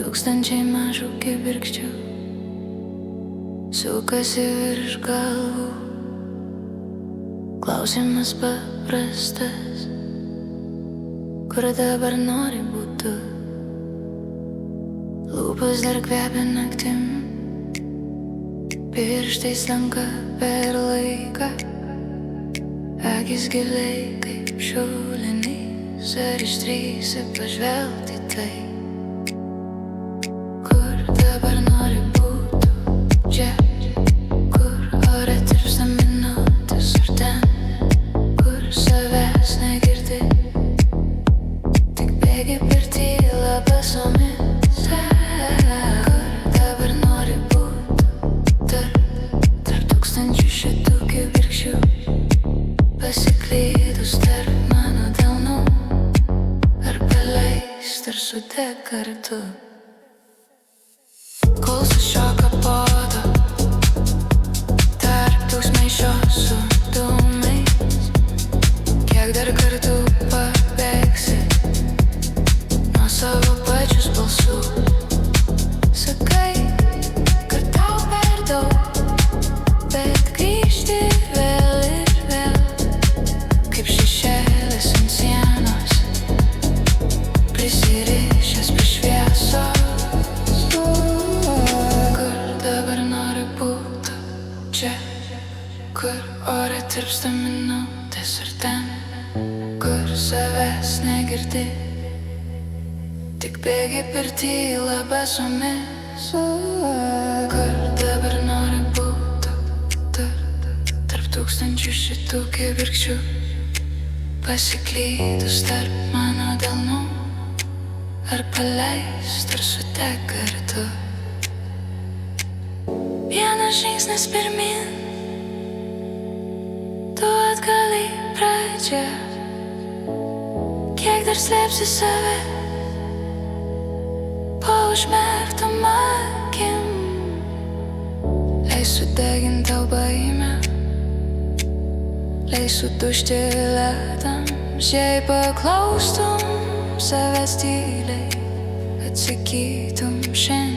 Tūkstančiai mažų kibirkščių sukasi virš galvų. Klausimas paprastas: kur dabar nori būt tu? Lūpos dar kvepia naktim, pirštai slenka per laiką, akis giliai kaip šulinys. Ar išdrįsi pažvelgti tai? Kur dabar nori būt čia? Kur ore tirpsta minutės ir ten, kur savęs negirdi, tik bėgi per tylą basomis. Kur dabar nori būt tarp tūkstančių šitų kibirkščių, pasiklydus tarp mano delnų, ar paleist, ar sudegt kartu. Kol sušoka podo tarp tūkstančio su dūmais, kiek dar kartų pabėgsi nuo savo pačius balsų? Sakai, kad tau per daug, bet grįžti vėl ir vėl, kaip šešėlis ant sienos, prisirišęs prie šviesos. Kur ore tirpsta minutės ir ten, kur savęs negirdi, tik bėgi per tylą basomis. Kur dabar nori būt tarp tūkstančių šitų kibirkščių, pasiklydus tarp mano delnų, ar paleist, ar sudegt kartu. Vienas žingsnis pirmin, tu atgal į pradžią. Kiek dar slėpsi save po užmerktom akim? Leis sudegint tau baimę, leis sudužti ledams, jei paklaustum savęs tyliai, atsakytum šiandien.